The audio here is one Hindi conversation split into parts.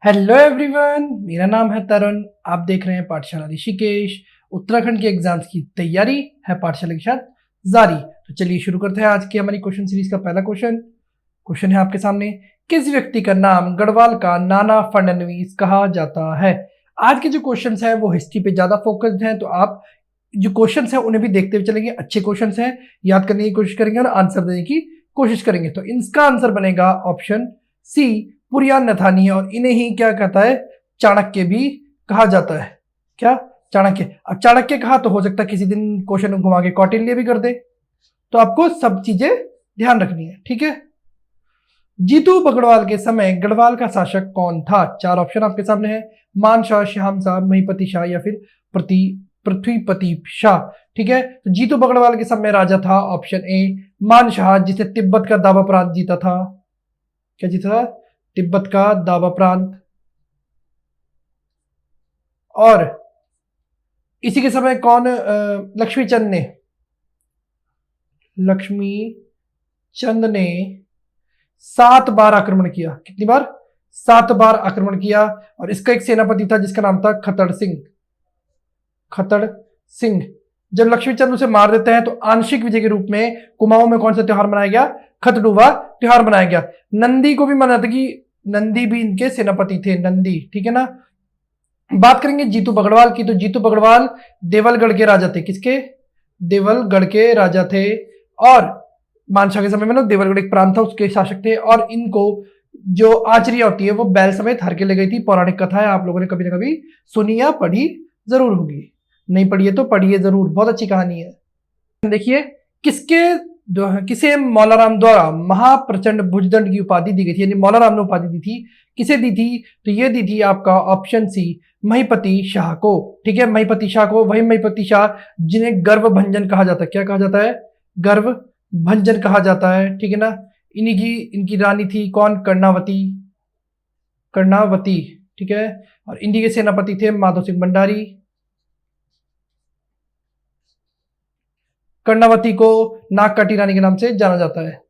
हेलो एवरीवन, मेरा नाम है तरुण। आप देख रहे हैं पाठशाला ऋषिकेश। उत्तराखंड के एग्जाम्स की तैयारी है पाठशाला के साथ जारी। तो चलिए शुरू करते हैं आज की हमारी क्वेश्चन सीरीज का पहला क्वेश्चन है आपके सामने। किस व्यक्ति का नाम गढ़वाल का नाना फडणवीस कहा जाता है? आज के जो क्वेश्चंस हैं वो हिस्ट्री पे ज्यादा फोकस्ड हैं, तो आप जो क्वेश्चंस हैं उन्हें भी देखते हुए चलेंगे। अच्छे क्वेश्चंस हैं, याद करने की कोशिश करेंगे और आंसर देने की कोशिश करेंगे। तो इसका आंसर बनेगा ऑप्शन सी, पुरियान नथानी है। और इन्हें ही क्या कहता है, चाणक्य भी कहा जाता है। क्या? चाणक्य। अब चाणक्य कहा तो हो सकता है किसी दिन क्वेश्चन घुमा के कौटिल्य भी कर दे, तो आपको सब चीजें ध्यान रखनी है, ठीक है। जीतू बगड़वाल के समय गढ़वाल का शासक कौन था? चार ऑप्शन आपके सामने है, मान शाह, श्याम शाह, महिपति शाह या फिर पृथ्वीपति शाह। ठीक है, तो जीतू बगड़वाल के समय राजा था ऑप्शन ए मान शाह, जिसने तिब्बत का दावा प्रांत जीता था। क्या जीता था? तिब्बत का दावा प्रांत। और इसी के समय कौन लक्ष्मी चंद ने 7 बार आक्रमण किया। कितनी बार? 7 बार आक्रमण किया। और इसका एक सेनापति था जिसका नाम था खतड़ सिंह। जब लक्ष्मीचंद उसे मार देते हैं तो आंशिक विजय के रूप में कुमाऊं में कौन सा त्योहार मनाया गया? खतडुवा त्योहार मनाया गया। नंदी को भी माना था कि नंदी भी इनके सेनापति थे, नंदी। ठीक है ना। बात करेंगे जीतू बगड़वाल की, तो जीतू बगड़वाल देवलगढ़ के राजा थे। किसके? देवलगढ़ के राजा थे। और मानशाह के समय में ना देवलगढ़ एक प्रांत था, उसके शासक थे। और इनको जो आचरिया होती है वो बैल समेत हर के ले गई थी। पौराणिक कथा है, आप लोगों ने कभी ना कभी सुनी या पढ़ी जरूर होगी। नहीं पढ़ी है तो पढ़िए जरूर, बहुत अच्छी कहानी है। देखिए, किसे मौलाराम द्वारा महाप्रचंड भुजदंड की उपाधि दी गई थी, यानी मौलाराम ने उपाधि दी थी। किसे दी थी? तो ये दी थी आपका ऑप्शन सी, महिपति शाह को। ठीक है, महिपति शाह को, वही महिपति शाह जिन्हें गर्व भंजन कहा जाता है। क्या कहा जाता है? गर्व भंजन कहा जाता है। ठीक है ना। इनकी रानी थी कौन? कर्णावती। ठीक है। और इनके के सेनापति थे माधव सिंह भंडारी। कर्णावती को नागकाटी रानी के नाम से जाना जाता है।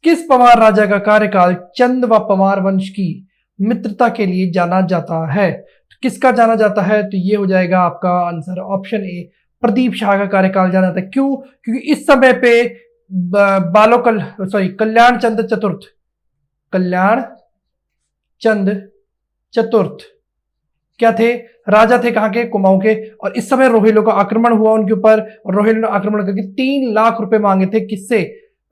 किस पवार राजा का कार्यकाल चंद व पवार वंश की मित्रता के लिए जाना जाता है? तो किसका जाना जाता है? तो ये हो जाएगा आपका answer option A, Pradeep Shah का कार्यकाल जाना जाता है। क्यों? क्योंकि इस समय पे कल्याण चंद चतुर्थ क्या थे? राजा थे। कहां के? कुमाऊं के। और इस समय रोहिलों का आक्रमण हुआ उनके ऊपर, और रोहिलों ने आक्रमण करके 3 लाख रुपए मांगे थे। किससे?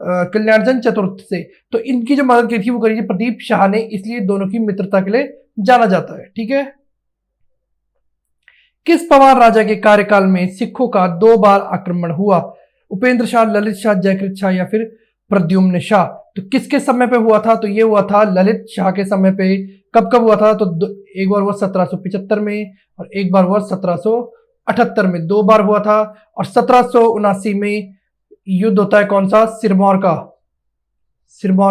कल्याणचंद चतुर्थ से। तो इनकी जो मदद की थी वो करी थी प्रदीप शाह ने, इसलिए दोनों की मित्रता के लिए जाना जाता है। ठीक है। किस पवार राजा के कार्यकाल में सिखों का 2 बार आक्रमण हुआ? उपेंद्र शाह, ललित शाह, जयकृत शाह या फिर प्रद्युम्न शाह। तो किसके समय पे हुआ था? तो ये हुआ था ललित शाह के समय पे। कब कब हुआ था? तो एक बार हुआ 1775 में और एक बार हुआ 1778 में। 2 बार हुआ था। और 1779 में युद्ध होता है कौन सा? सिरमौर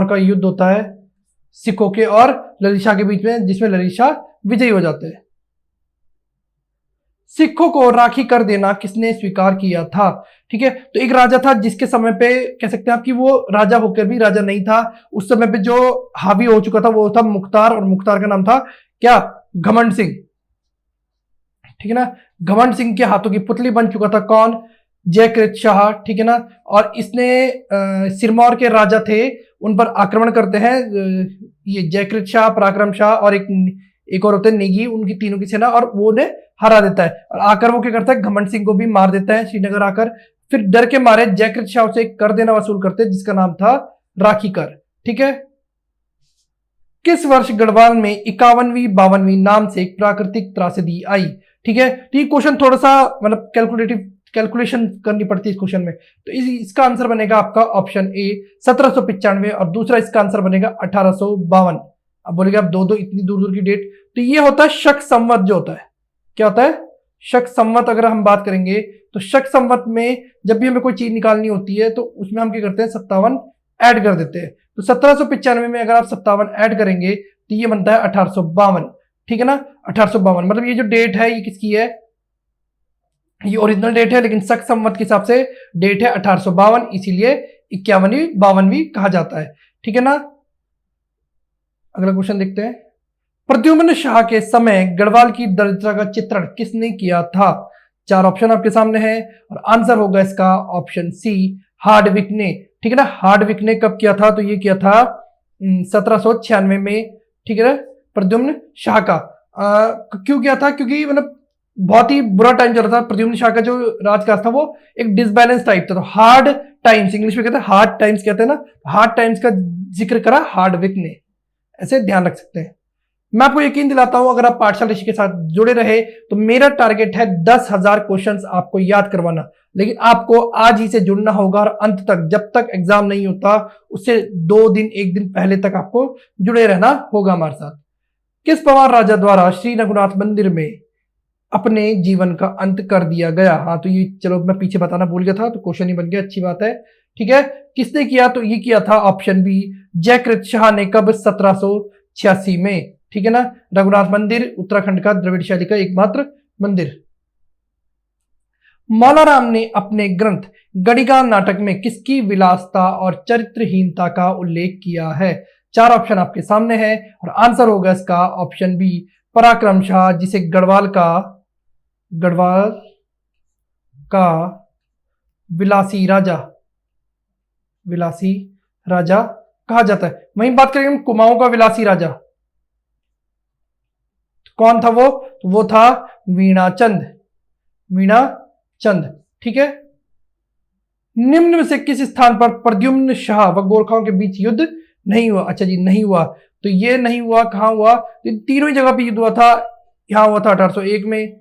का युद्ध होता है सिखों के और ललित शाह के बीच में, जिसमें ललित शाह विजयी हो जाते हैं। सिखों को राखी कर देना किसने स्वीकार किया था? ठीक है, तो एक राजा था जिसके समय पे कह सकते हैं आप कि वो राजा होकर भी राजा नहीं था। उस समय पे जो हावी हो चुका था वो था मुख्तार, और मुख्तार का नाम था क्या? घमंड सिंह। ठीक है ना। घमंड सिंह के हाथों की पुतली बन चुका था कौन? जयकृत शाह। ठीक है ना। और इसने सिरमौर के राजा थे उन पर आक्रमण करते हैं ये जयकृत शाह, पराक्रम शाह और एक और होते हैं नेगी, उनकी तीनों की सेना, और वो उन्हें हरा देता है। और आकर वो क्या करता है? घमंड सिंह को भी मार देता है श्रीनगर आकर। फिर डर के मारे जयकृत शाह से कर देना वसूल करते हैं जिसका नाम था राखी कर। ठीक है। किस वर्ष गढ़वाल में 51वीं 52वीं नाम से एक प्राकृतिक त्रासदी आई? ठीक है, तो ये क्वेश्चन थोड़ा सा मतलब कैलकुलेशन करनी पड़ती है इस क्वेश्चन में। तो इसका आंसर बनेगा आपका ऑप्शन ए 1795, और दूसरा इसका आंसर बनेगा 1852। अब बोलेगा आप दो इतनी दूर दूर की डेट, तो ये होता है शक संवत जो होता है। क्या होता है? शक संवत। अगर हम बात करेंगे तो शक संवत में जब भी हमें कोई चीज निकालनी होती है तो उसमें हम क्या करते हैं? 57 ऐड कर देते हैं। तो 1795 में अगर आप 57 ऐड करेंगे तो ये बनता है 1852। ठीक है ना। 1852 मतलब ये जो डेट है ये किसकी है? ये ओरिजिनल डेट है, लेकिन शक संवत के हिसाब से डेट है 1852, इसीलिए 51वीं 52वीं कहा जाता है। ठीक है ना। अगला क्वेश्चन देखते हैं। प्रद्युम्न शाह के समय गढ़वाल की दरिद्रता का चित्रण किसने किया था? चार ऑप्शन आपके सामने है और आंसर होगा इसका ऑप्शन सी, हार्डविक ने। ठीक है ना, हार्डविक ने कब किया था? तो ये किया था 1796 में। ठीक है ना, प्रद्युम्न शाह का क्यों किया था? क्योंकि मतलब बहुत ही बुरा टाइम चल रहा था। प्रद्युम्न शाह का जो राजकाज था वो एक डिसबैलेंस टाइप था, तो हार्ड टाइम्स, इंग्लिश में कहते हैं हार्ड टाइम्स कहते हैं ना, हार्ड टाइम्स का जिक्र करा हार्डविक ने, ऐसे ध्यान रख सकते हैं। मैं आपको यकीन दिलाता हूं, अगर आप पाठशाला ऋषि के साथ जुड़े रहे तो मेरा टारगेट है 10,000 क्वेश्चंस आपको याद करवाना, लेकिन आपको आज ही से जुड़ना होगा और अंत तक, जब तक एग्जाम नहीं होता उससे 2 दिन 1 दिन पहले तक आपको जुड़े रहना होगा हमारे साथ। किस पवार राजा द्वारा श्री रघुनाथ मंदिर में अपने जीवन का अंत कर दिया गया? हाँ, तो ये चलो मैं पीछे बताना भूल गया था, तो क्वेश्चन ही बन गया, अच्छी बात है। ठीक है, किसने किया? तो ये किया था ऑप्शन बी, जयकृत शाह ने। कब? 1786 में। ठीक है ना, रघुनाथ मंदिर उत्तराखंड का द्रविड़ शैली का एकमात्र मंदिर। मौला राम ने अपने ग्रंथ गढ़ीगान नाटक में किसकी विलासता और चरित्रहीनता का उल्लेख किया है? चार ऑप्शन आपके सामने है और आंसर होगा इसका ऑप्शन बी, पराक्रम शाह, जिसे गढ़वाल का विलासी राजा कहा जाता है। वहीं बात करेंगे हम कुमाऊं का विलासी राजा, कौन था वो? तो वो था वीणाचंद। ठीक है, निम्न में से किस स्थान पर प्रद्युम्न शाह व गोरखाओं के बीच युद्ध नहीं हुआ? अच्छा जी, नहीं हुआ, तो ये नहीं हुआ, कहां हुआ? तो तीनों ही जगह पे युद्ध हुआ था। यहां हुआ था 1801 में,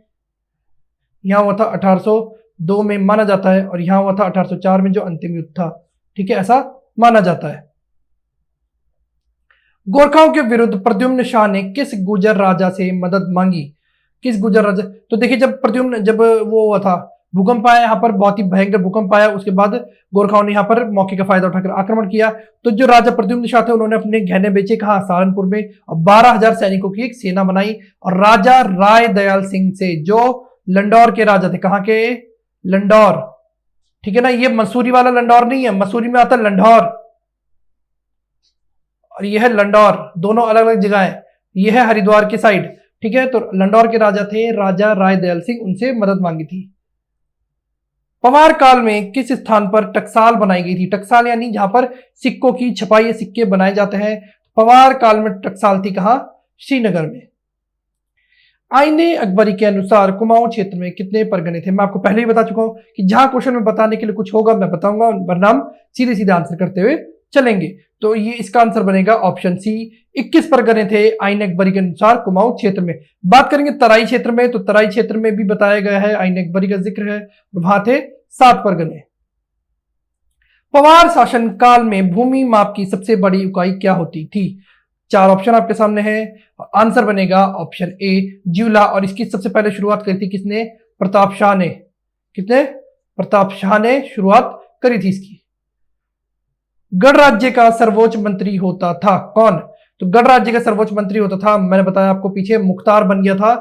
यहां हुआ था 1802 में माना जाता है, और यहां हुआ था 1804 में जो अंतिम युद्ध था। ठीक है, ऐसा माना जाता है। गोरखाओं के विरुद्ध प्रद्युम्न शाह ने किस गुर्जर राजा से मदद मांगी? किस गुर्जर राजा? तो देखिए, जब वो हुआ था भूकंप आया यहाँ पर, बहुत ही भयंकर भूकंप आया, उसके बाद गोरखाओं ने यहाँ पर मौके का फायदा उठाकर आक्रमण किया। तो जो राजा प्रद्युम्न शाह थे उन्होंने अपने गहने बेचे, कहा? सहारनपुर में, और 12,000 सैनिकों की एक सेना बनाई और राजा राय दयाल सिंह से, जो लंडौर के राजा थे। कहां के? लंडौर। ठीक है ना, ये मसूरी वाला लंडौर नहीं है, मसूरी में आता है लंडौर और यह है लंडौर, दोनों अलग अलग जगह है। यह है हरिद्वार की साइड। ठीक है, तो लंडौर के राजा थे राजा राय दयाल सिंह, उनसे मदद मांगी थी। पवार काल में किस स्थान पर टकसाल बनाई गई थी? टकसाल यानी जहां पर सिक्कों की छपाई, सिक्के बनाए जाते हैं। पवार काल में टकसाल थी कहां? श्रीनगर में। आईने अकबरी के अनुसार कुमाऊं क्षेत्र में कितने परगने थे? मैं आपको पहले ही बता चुका हूं कि जहां क्वेश्चन में बताने के लिए कुछ होगा मैं बताऊंगा, वरना हम सीधे सीधे आंसर करते हुए चलेंगे। तो ये इसका आंसर बनेगा ऑप्शन सी, 21 परगने थे आईन अकबरी के अनुसार कुमाऊं क्षेत्र में। बात करेंगे तराई क्षेत्र में, तो तराई क्षेत्र में भी बताया गया है, आईन अकबरी का जिक्र है, वहां थे 7 परगने। पवार शासन काल में भूमि माप की सबसे बड़ी इकाई क्या होती थी? चार ऑप्शन आपके सामने है, आंसर बनेगा ऑप्शन ए, ज्यूला। और इसकी सबसे पहले शुरुआत करी थी किसने? प्रताप शाह ने। कितने? प्रताप शाह ने शुरुआत करी थी इसकी। गढ़ राज्य का सर्वोच्च मंत्री होता था कौन? तो गढ़ राज्य का सर्वोच्च मंत्री होता था, मैंने बताया आपको पीछे, मुख्तार बन गया था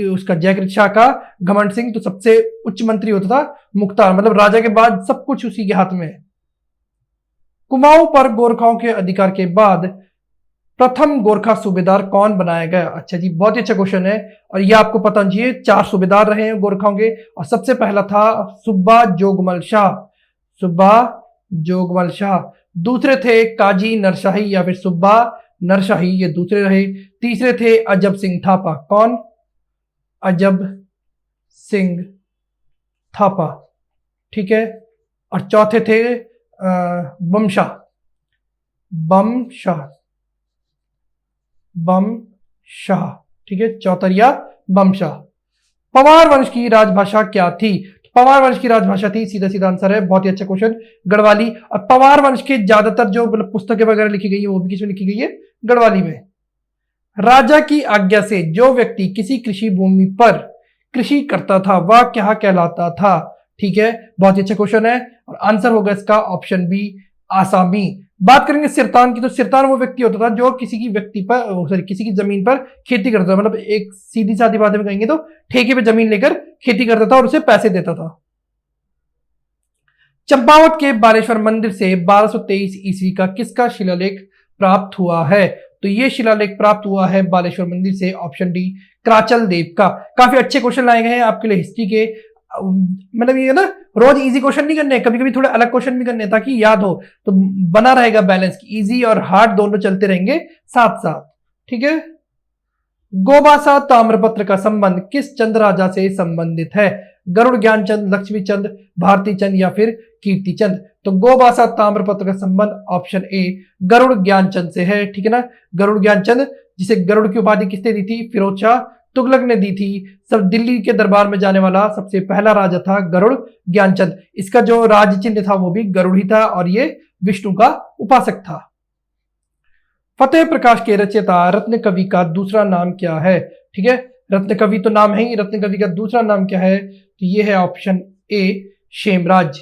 उसका जयकृत शाह का घमंड सिंह, तो सबसे उच्च मंत्री होता था मुख्तार, मतलब राजा के बाद सब कुछ उसी के हाथ में है। कुमाऊं पर गोरखाओं के अधिकार के बाद प्रथम गोरखा सूबेदार कौन बनाया गया? अच्छा जी, बहुत ही अच्छा क्वेश्चन है, और ये आपको पता चाहिए 4 सूबेदार रहे हैं गोरखाओं के, और सबसे पहला था सुब्बा जोगमल शाह। दूसरे थे काजी नरशाही या फिर सुब्बा नरशाही, ये दूसरे रहे। तीसरे थे अजब सिंह थापा। कौन? अजब सिंह थापा। ठीक है, और चौथे थे बम शाह। ठीक है, चौतरिया बम शाह। पवार वंश की राजभाषा क्या थी? पवार वंश की राजभाषा थी, सीधा सीधा आंसर है, बहुत ही अच्छा क्वेश्चन, गढ़वाली। और पवार वंश के ज्यादातर जो पुस्तकें वगैरह लिखी गई है वो भी किसमें लिखी गई है? गढ़वाली में। राजा की आज्ञा से जो व्यक्ति किसी कृषि भूमि पर कृषि करता था वह क्या कहलाता था? ठीक है, बहुत ही अच्छा क्वेश्चन है, और आंसर होगा इसका ऑप्शन बी, आसामी। बात करेंगे सिरतान की, तो सिरतान वो व्यक्ति होता था जो किसी की जमीन पर खेती करता था, मतलब एक सीधी सादी बात में कहेंगे तो ठेके पे जमीन लेकर खेती करता था और उसे पैसे देता था। चंपावत के बालेश्वर मंदिर से 1223 ईस्वी का किसका शिलालेख प्राप्त हुआ है? तो ये शिलालेख प्राप्त हुआ है बालेश्वर मंदिर से, ऑप्शन डी कराचल देव का। काफी अच्छे क्वेश्चन लाए गए हैं आपके लिए हिस्ट्री के। मतलब ये ना रोज इजी क्वेश्चन नहीं करने, कभी कभी थोड़े अलग क्वेश्चन भी करने ताकि याद हो, तो बना रहेगा बैलेंस, इजी और हार्ड दोनों चलते रहेंगे साथ साथ। ठीक है, गोबासा ताम्रपत्र का संबंध किस चंद राजा से संबंधित है? गरुड़ ज्ञानचंद, लक्ष्मी चंद, भारती चंद या फिर कीर्ति चंद? तो गोबासा ताम्रपत्र का संबंध ऑप्शन ए गरुड़ ज्ञानचंद से है। ठीक है ना, गरुड़ ज्ञानचंद, जिसे गरुड़ की उपाधि किसने दी थी? फिरोज शाह तुगलक ने दी थी। सब दिल्ली के दरबार में जाने वाला सबसे पहला राजा था गरुड़ ज्ञानचंद। इसका जो राज चिन्ह था वो भी गरुड़ ही था और ये विष्णु का उपासक था। फतेह प्रकाश के रचयिता रत्न कवि का दूसरा नाम क्या है? ठीक है, रत्न कवि तो नाम है ही, रत्न कवि का दूसरा नाम क्या है? तो ये है ऑप्शन ए क्षेमराज।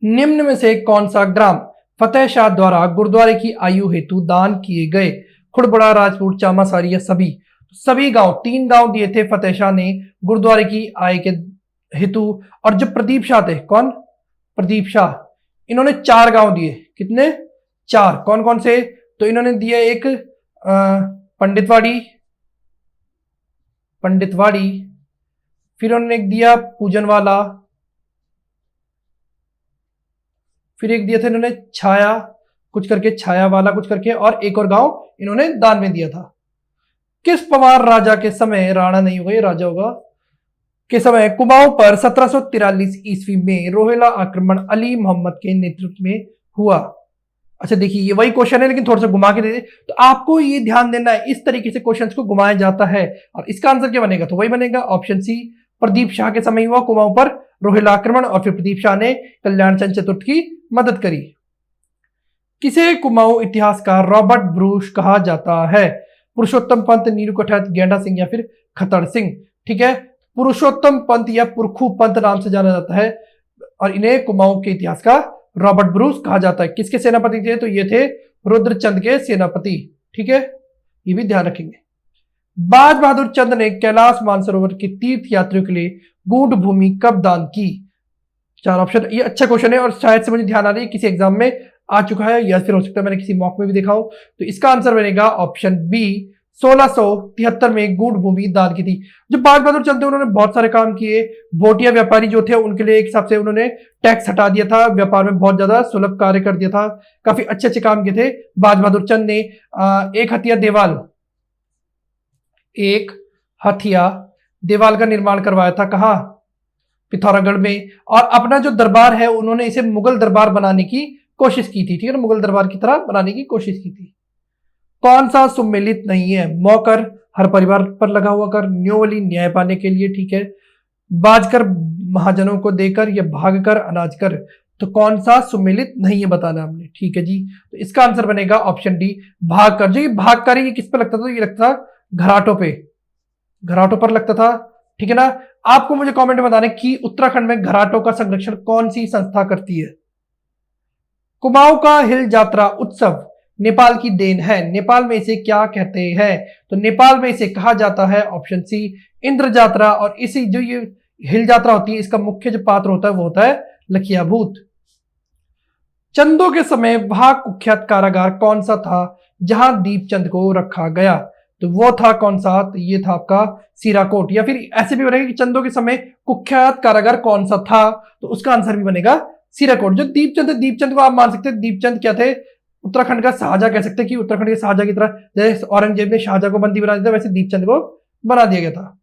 निम्न में से कौन सा ग्राम फतेह शाह द्वारा गुरुद्वारे की आयु हेतु दान किए गए? खुड़बड़ा, राजपूत, चामासारी या सभी? सभी गांव, 3 गांव दिए थे फतेह शाह ने गुरुद्वारे की आय के हेतु। और जो प्रदीप शाह थे, कौन? प्रदीप शाह, इन्होंने 4 गांव दिए। कितने? 4। कौन कौन से? तो इन्होंने दिया एक पंडितवाड़ी, फिर उन्होंने एक दिया पूजनवाला, फिर एक दिया था इन्होंने छाया कुछ करके, छाया वाला कुछ करके, और एक और गांव इन्होंने दान में दिया था। किस पवार राजा के समय, राणा नहीं होगा ये, राजा होगा, के समय कुमाऊं पर 1743 ईस्वी में रोहिला आक्रमण अली मोहम्मद के नेतृत्व में हुआ? अच्छा देखिए, ये वही क्वेश्चन है लेकिन थोड़ा सा घुमा के दे दे, तो आपको ये ध्यान देना है, इस तरीके से क्वेश्चंस को घुमाया जाता है। और इसका आंसर क्या बनेगा? तो वही बनेगा ऑप्शन सी, प्रदीप शाह के समय हुआ कुमाऊं पर रोहिला आक्रमण, और फिर प्रदीप शाह ने कल्याण चंद चतुर्थ की मदद करी। किसे कुमाऊं इतिहासकार रॉबर्ट ब्रूस कहा जाता है? पुरुषोत्तम पंत, नीरू कठैत, गेंडा सिंह या फिर खतड़ सिंह? ठीक है, पुरुषोत्तम पंत या पुरखू पंत नाम से जाना जाता है और इन्हें कुमाऊं के इतिहास का रॉबर्ट ब्रूस कहा जाता है। किसके सेनापति थे? तो ये थे रुद्रचंद के सेनापति। ठीक है, ये भी ध्यान रखेंगे। बाज बहादुर चंद ने कैलाश मानसरोवर के तीर्थ यात्रियों के लिए गूढ़ भूमि कब दान की? 4 ऑप्शन। ये अच्छा क्वेश्चन है और शायद से मुझे ध्यान आ रही है किसी एग्जाम में आ चुका है या फिर हो सकता है मैंने किसी मॉक में भी देखा हो। तो इसका आंसर बनेगा ऑप्शन बी, 1673 में गूढ़ भूमि दान की थी। जो बाज बहादुर चंद थे उन्होंने बहुत सारे काम किए। भोटिया व्यापारी जो थे उनके लिए एक हिसाब से उन्होंने टैक्स हटा दिया था, व्यापार में बहुत ज्यादा सुलभ कार्य कर दिया था, काफी अच्छे अच्छे काम किए थे बाज बहादुर चंद ने। एक हथिया देवाल का निर्माण करवाया था, कहाँ? पिथौरागढ़ में। और अपना जो दरबार है उन्होंने इसे मुगल दरबार बनाने की कोशिश की थी। ठीक है ना, मुगल दरबार की तरह बनाने की कोशिश की थी। कौन सा सुमेलित नहीं है? मौकर, हर परिवार पर लगा हुआ कर, न्योवली न्याय पाने के लिए, ठीक है, बाजकर महाजनों को देकर या भागकर अनाज कर? तो कौन सा सुमेलित नहीं है बताना हमने। ठीक है जी, तो इसका आंसर बनेगा ऑप्शन डी, भागकर। जो ये भागकर ये किस पे लगता था? ये लगता था घराटों पे, घराटों पर लगता था। ठीक है ना, आपको मुझे कमेंट में बताना कि उत्तराखंड में घराटों का संरक्षण कौन सी संस्था करती है? कुमाऊं का हिल यात्रा उत्सव नेपाल की देन है, नेपाल में इसे क्या कहते हैं? तो नेपाल में इसे कहा जाता है ऑप्शन सी, इंद्र यात्रा। और इसी जो ये हिल यात्रा होती है इसका मुख्य जो पात्र होता है वो होता है लखिया भूत। चंदों के समय वह कुख्यात कारागार कौन सा था जहां दीपचंद को रखा गया? तो वो था कौन सा? तो ये था आपका सीराकोट। या फिर ऐसे भी बनेगा कि चंदों के समय कुख्यात कारागार कौन सा था, तो उसका आंसर भी बनेगा सीराकोट। जो दीपचंद, दीपचंद को आप मान सकते हैं दीपचंद क्या थे? उत्तराखंड का शाहजहां कह सकते हैं कि उत्तराखंड के शाहजहां की तरह जैसे औरंगजेब ने शाहजहां को बंदी बना दिया था वैसे दीपचंद को बना दिया गया था।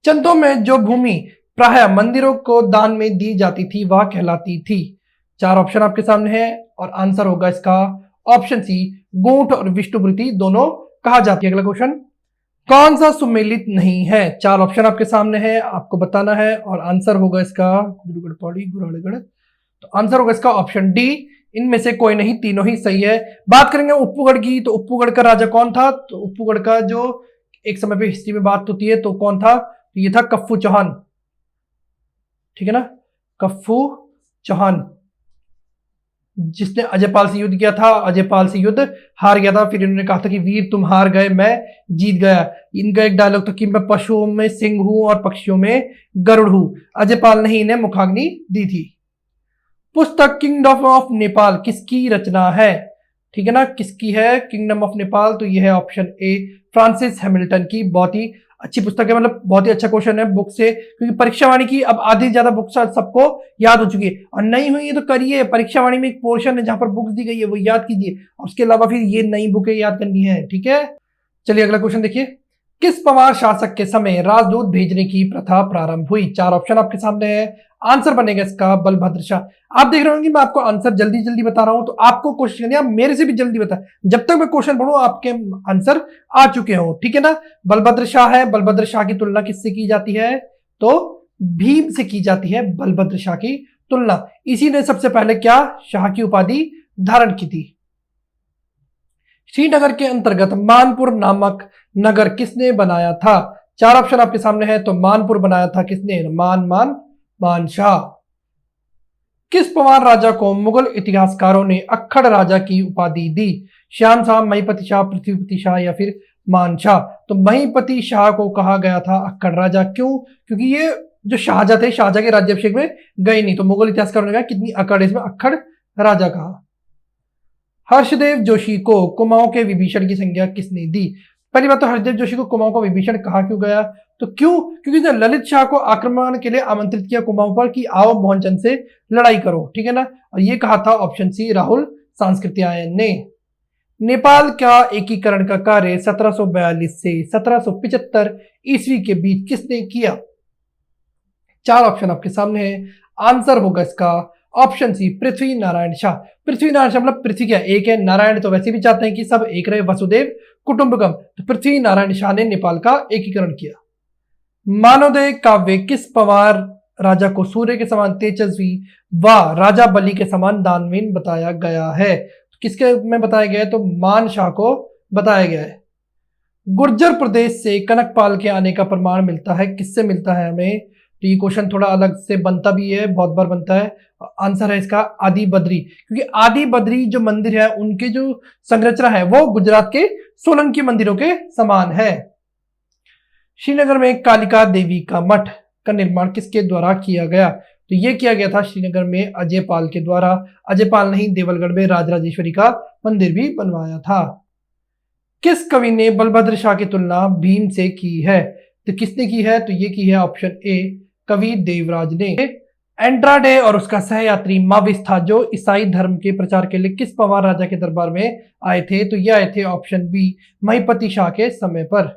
चंदों में जो भूमि प्राय मंदिरों को दान में दी जाती थी वह कहलाती थी? 4 ऑप्शन आपके सामने है और आंसर होगा इसका ऑप्शन सी, गूंठ और विष्णुवृत्ति दोनों कहा जाती है। अगला क्वेश्चन, कौन सा सुमेलित नहीं है? 4 ऑप्शन आपके सामने है, आपको बताना है और आंसर होगा इसका गुरुगढ़ पौड़ी, गुराड़गढ़। तो आंसर होगा इसका ऑप्शन डी, इनमें से कोई नहीं, तीनों ही सही है। बात करेंगे उप्पूगढ़ की, तो उप्पूगढ़ का राजा कौन था? तो उप्पूगढ़ का जो एक समय पे हिस्ट्री में बात होती है तो कौन था? तो ये था कफ्फू चौहान। ठीक है ना, कफ्फू चौहान, जिसने अजयपाल से युद्ध किया था। अजयपाल से युद्ध हार गया था, फिर इन्होंने कहा था कि वीर तुम हार गए, मैं जीत गया। इनका एक डायलॉग था कि मैं पशुओं में सिंह हूं और पक्षियों में गरुड़ हूं। अजयपाल ने इन्हें मुखाग्नि दी थी। पुस्तक किंगडम ऑफ नेपाल किसकी रचना है? ठीक है ना। किसकी है किंगडम ऑफ नेपाल, तो ये है ऑप्शन ए फ्रांसिस हैमिल्टन की। बहुत ही अच्छी पुस्तक है, मतलब बहुत ही अच्छा क्वेश्चन है बुक से, क्योंकि परीक्षा वाणी की अब आधी ज्यादा बुक्स सबको याद हो चुकी है, और नहीं हुई है तो करिए। परीक्षा वाणी में एक पोर्शन है जहां पर बुक्स दी गई है वो याद कीजिए, और उसके अलावा फिर ये नई बुकें याद करनी है, ठीक है। चलिए अगला क्वेश्चन देखिए, किस पवार शासक के समय राजदूत भेजने की प्रथा प्रारंभ हुई? चार ऑप्शन आपके सामने है, आंसर बनेगा इसका बलभद्र शाह। आप देख रहे होंगे मैं आपको आंसर जल्दी जल्दी बता रहा हूं, तो आपको कोशिश करनी है आप मेरे से भी जल्दी बता, जब तक मैं क्वेश्चन पढ़ूं आपके आंसर आ चुके हो, ठीक है ना। बलभद्र शाह है, बलभद्र शाह की तुलना किससे की जाती है? तो भीम से की जाती है बलभद्र शाह की तुलना। इसी ने सबसे पहले क्या शाह की उपाधि धारण की थी। श्रीनगर के अंतर्गत मानपुर नामक नगर किसने बनाया था? चार ऑप्शन आपके सामने है, तो मानपुर बनाया था किसने? मानशाह। किस पवार राजा को मुगल इतिहासकारों ने अक्खड़ राजा की उपाधि दी? श्याम शाह, महिपति शाह, पृथ्वीपति शाह या फिर मानशाह? तो महिपति शाह को कहा गया था अक्खड़ राजा, क्यों? क्योंकि ये जो शाहजहां थे, शाहजहां के राज्याभिषेक में गए नहीं, तो मुगल इतिहासकारों ने कहा कितनी अकड़, इसमें अक्खड़ राजा कहा। हर्षदेव जोशी को कुमाऊं के विभीषण की संज्ञा किसने दी? पहली बात तो हर्षदेव जोशी को कुमाऊं का विभीषण कहा क्यों गया? तो क्यों? क्योंकि जब ललित शाह को आक्रमण के लिए आमंत्रित किया कुमाऊं पर कि आओ मोहनचंद से लड़ाई करो, ठीक है ना। और ये कहा था ऑप्शन सी राहुल सांस्कृत्यायन ने। नेपाल का एकीकरण का कार्य 1742 से 1775 ईस्वी के बीच किसने किया? चार ऑप्शन आपके सामने है, आंसर होगा इसका ऑप्शन सी पृथ्वी नारायण शाह। पृथ्वी नारायण शाह मतलब पृथ्वी क्या एक है, नारायण तो वैसे भी चाहते हैं कि सब एक रहे, वसुदेव कुटुंबकम, तो पृथ्वी नारायण शाह ने नेपाल का एकीकरण किया। मानवोदय काव्य किस पवार राजा को सूर्य के समान तेजस्वी व राजा बलि के समान दानवीन बताया गया है? तो किसके में बताया गया है? तो मान शाह को बताया गया है। गुर्जर प्रदेश से कनकपाल के आने का प्रमाण मिलता है, किससे मिलता है हमें? तो ये क्वेश्चन थोड़ा अलग से बनता भी है, बहुत बार बनता है। आंसर है इसका आदि बद्री, क्योंकि आदि बद्री जो मंदिर है उनके जो संरचना है वो गुजरात के सोलंकी मंदिरों के समान है। श्रीनगर में कालिका देवी का मठ का निर्माण किसके द्वारा किया गया? तो ये किया गया था श्रीनगर में अजयपाल के द्वारा। अजयपाल नहीं, देवलगढ़ में राजराजेश्वरी का मंदिर भी बनवाया था। किस कवि ने बलभद्र शाह की तुलना भीम से की है? तो किसने की है? तो ये की है ऑप्शन ए कवि देवराज ने। एंड्राडे और उसका सहयात्री माविस था जो ईसाई धर्म के प्रचार के लिए किस पवार राजा के दरबार में आए थे? तो ये आए थे ऑप्शन बी महिपति शाह के समय पर।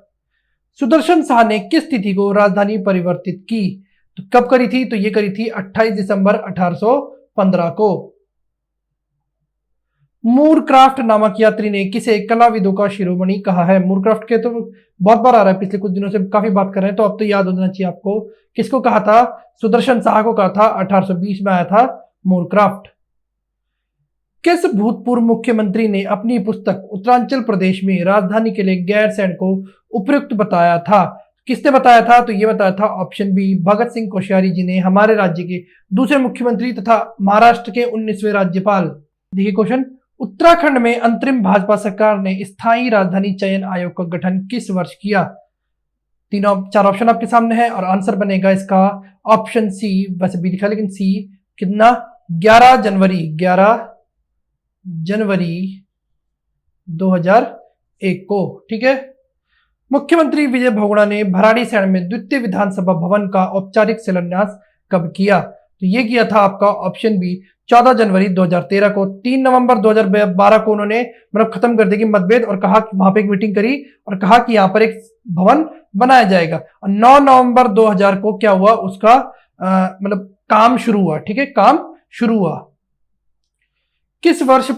सुदर्शन शाह ने किस तिथि को राजधानी परिवर्तित की? तो कब करी थी? तो ये करी थी 28 दिसंबर 1815 को। मूरक्राफ्ट नामक यात्री ने किसे कलाविदों का शिरोमणि कहा है? मूरक्राफ्ट के तो बहुत बार आ रहा है, पिछले कुछ दिनों से काफी बात कर रहे हैं, तो अब तो याद होना चाहिए आपको। किसको कहा था? सुदर्शन शाह को कहा था, 1820 में आया था मूरक्राफ्ट। किस भूतपूर्व मुख्यमंत्री ने अपनी पुस्तक उत्तरांचल प्रदेश में राजधानी के लिए गैरसैंण को उपयुक्त बताया था? किसने बताया था? तो ये बताया था ऑप्शन बी भगत सिंह कोश्यारी जी ने, हमारे राज्य के दूसरे मुख्यमंत्री तथा महाराष्ट्र के 19वें राज्यपाल। देखिए क्वेश्चन, उत्तराखंड में अंतरिम भाजपा सरकार ने स्थायी राजधानी चयन आयोग का गठन किस वर्ष किया? चार ऑप्शन आपके सामने है और आंसर बनेगा इसका ऑप्शन सी, वैसे बी लिखा लेकिन सी कितना, 11 जनवरी 2001 को, ठीक है। मुख्यमंत्री विजय बहुगुणा ने भराड़ीसैंण में द्वितीय विधानसभा भवन का औपचारिक शिलान्यास कब किया? तो ये किया था आपका ऑप्शन बी 14 जनवरी 2013 को। 3 नवंबर 2012 को उन्होंने मतलब खत्म कर देगी मतभेद और कहा कि वहां पे एक मीटिंग करी और कहा कि यहां पर एक भवन बनाया जाएगा। और 9 नवंबर 2000 को क्या हुआ, उसका मतलब काम शुरू हुआ, ठीक है, काम शुरू हुआ। किस वर्ष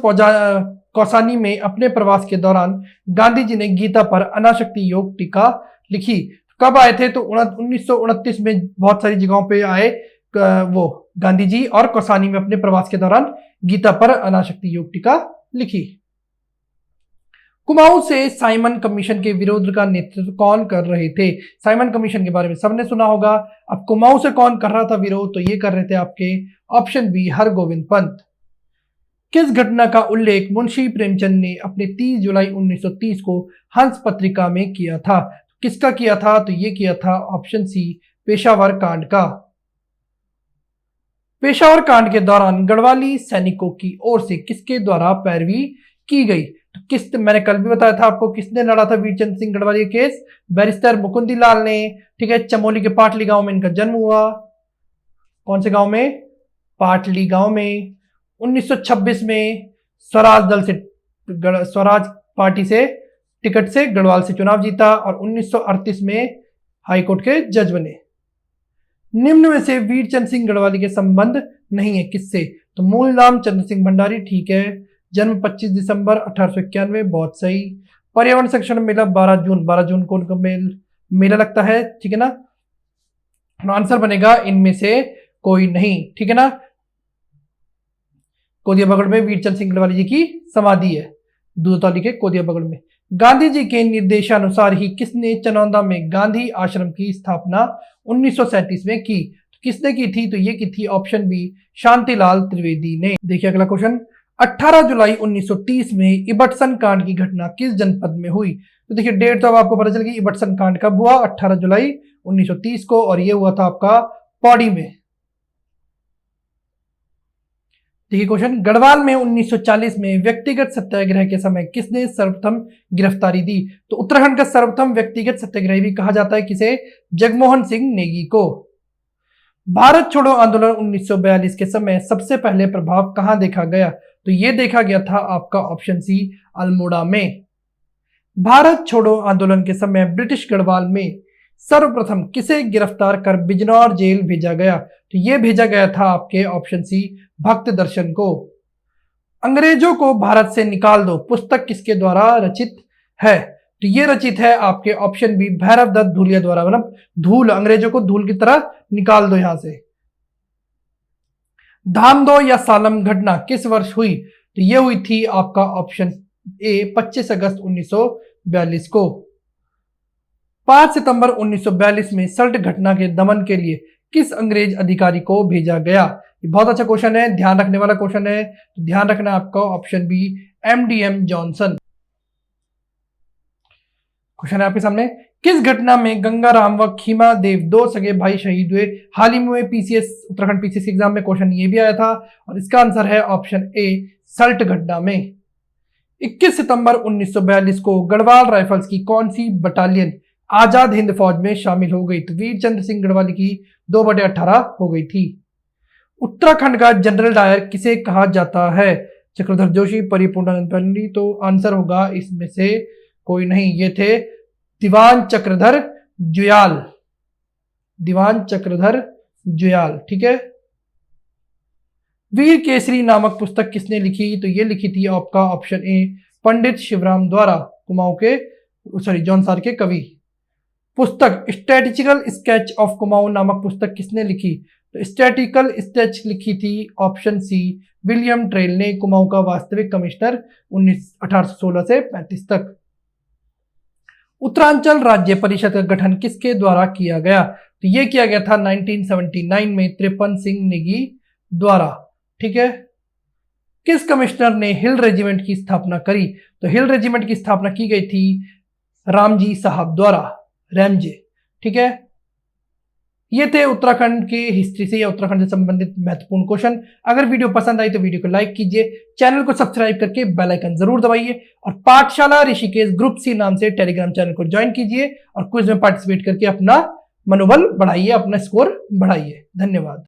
कौसानी में अपने प्रवास के दौरान गांधी जी ने गीता पर अनासक्ति योग टीका लिखी? कब आए थे? तो 1929 में बहुत सारी जगहों पे आए वो गांधी जी, और कौसानी में अपने प्रवास के दौरान गीता पर अनासक्ति योग टीका लिखी। कुमाऊं से साइमन कमीशन के विरोध का नेतृत्व कौन कर रहे थे? साइमन कमीशन के बारे में सबने सुना होगा। अब कुमाऊं से कौन कर रहा था विरोध? तो ये कर रहे थे आपके ऑप्शन बी हरगोविंद पंत। किस घटना का उल्लेख मुंशी प्रेमचंद ने अपने 30 जुलाई 1930 को हंस पत्रिका में किया था? किसका किया था? तो ये किया था ऑप्शन सी पेशावर कांड का। पेशावर कांड के दौरान गढ़वाली सैनिकों की ओर से किसके द्वारा पैरवी की गई। तो किस, मैंने कल भी बताया था आपको, किसने लड़ा था वीरचंद सिंह गढ़वाल केस? बैरिस्टर मुकुंदी लाल ने। ठीक है, चमोली के पाटली गांव में इनका जन्म हुआ। कौन से गांव में? पाटली गांव में। 1926 में स्वराज दल से, स्वराज पार्टी से टिकट से गढ़वाल से चुनाव जीता और 1938 में हाईकोर्ट के जज बने। निम्न में से वीरचंद सिंह गढ़वाली के संबंध नहीं है, किससे? तो मूल नाम चंद्र सिंह भंडारी, ठीक है। जन्म 25 दिसंबर 1891, बहुत सही। पर्यावरण संरक्षण मेला 12 जून, 12 जून को उनका मेला लगता है, ठीक है ना। आंसर बनेगा इनमें से कोई नहीं, ठीक है ना। कोदिया बगड़ में वीरचंद सिंह गढ़वाली जी की समाधि है, दूधौली के कोदिया बगड़ में। गांधी जी के निर्देशानुसार ही किसने चनौदा में गांधी आश्रम की स्थापना 1937 में की? तो किसने की थी? तो ये की थी ऑप्शन बी, शांतिलाल त्रिवेदी ने। देखिए अगला क्वेश्चन, 18 जुलाई 1930 में इबटसन कांड की घटना किस जनपद में हुई? तो देखिए डेट तो अब आपको पता चल गई, इबटसन कांड कब हुआ? 18 जुलाई 1930 को, और ये हुआ था आपका पौड़ी में। देखिए क्वेश्चन, गढ़वाल में 1940 में व्यक्तिगत सत्याग्रह के समय किसने सर्वप्रथम गिरफ्तारी दी? तो उत्तराखंड का सर्वप्रथम व्यक्तिगत सत्याग्रही भी कहा जाता है किसे? जगमोहन सिंह नेगी को। भारत छोड़ो आंदोलन 1942 के समय सबसे पहले प्रभाव कहां देखा गया? तो यह देखा गया था आपका ऑप्शन सी, अल्मोड़ा में। भारत छोड़ो आंदोलन के समय ब्रिटिश गढ़वाल में सर्वप्रथम किसे गिरफ्तार कर बिजनौर जेल भेजा गया? तो यह भेजा गया था आपके ऑप्शन सी, भक्त दर्शन को। अंग्रेजों को भारत से निकाल दो पुस्तक किसके द्वारा रचित है? तो ये रचित है आपके ऑप्शन बी, भैरव दत्त धूलिया द्वारा। मतलब धूल, अंग्रेजों को धूल की तरह निकाल दो यहां से। धामदो या सालम घटना किस वर्ष हुई? तो ये हुई थी आपका ऑप्शन ए, 25 अगस्त 1942 को। 5 सितंबर 1942 में सल्ट घटना के दमन के लिए किस अंग्रेज अधिकारी को भेजा गया? ये बहुत अच्छा क्वेश्चन है, ध्यान रखने वाला क्वेश्चन है, तो ध्यान रखना आपका option B, MDM Johnson. Question है आपके सामने, किस घटना में गंगाराम व खीमा देव दो सगे भाई शहीद हुए? हाल ही में पीसीएस, उत्तराखंड पीसीएस एग्जाम में क्वेश्चन ये भी आया था, और इसका आंसर है ऑप्शन ए, सल्ट घटना में। 21 सितंबर 1942 को गढ़वाल राइफल्स की कौन सी बटालियन आजाद हिंद फौज में शामिल हो गई? तो वीरचंद्र सिंह गढ़वाली की 2/18 हो गई थी। उत्तराखंड का जनरल डायर किसे कहा जाता है? चक्रधर जोशी, परिपूर्णानंद पंडित। तो आंसर होगा इसमें से कोई नहीं, ये थे दीवान चक्रधर जुयाल, दीवान चक्रधर जुयाल, ठीक है। वीर केसरी नामक पुस्तक किसने लिखी? तो ये लिखी थी आपका ऑप्शन ए, पंडित शिवराम द्वारा, कुमाऊं के, सॉरी जौनसार के कवि। पुस्तक स्टैटिस्टिकल स्केच ऑफ कुमाऊं नामक पुस्तक किसने लिखी? तो स्टैटिकल स्केच लिखी थी ऑप्शन सी, विलियम ट्रेल ने, कुमाऊं का वास्तविक कमिश्नर 1816 से 35 तक। उत्तरांचल राज्य परिषद का गठन किसके द्वारा किया गया? तो यह किया गया था 1979 में त्रिपन सिंह नेगी द्वारा, ठीक है। किस कमिश्नर ने हिल रेजिमेंट की स्थापना करी? तो हिल रेजिमेंट की स्थापना की गई थी रामजी साहब द्वारा, रैमजे, ठीक है। ये थे उत्तराखंड की हिस्ट्री से या उत्तराखंड से संबंधित महत्वपूर्ण क्वेश्चन। अगर वीडियो पसंद आई तो वीडियो को लाइक कीजिए, चैनल को सब्सक्राइब करके बेल आइकन जरूर दबाइए, और पाठशाला ऋषिकेश ग्रुप सी नाम से टेलीग्राम चैनल को ज्वाइन कीजिए और क्विज में पार्टिसिपेट करके अपना मनोबल बढ़ाइए, अपना स्कोर बढ़ाइए। धन्यवाद।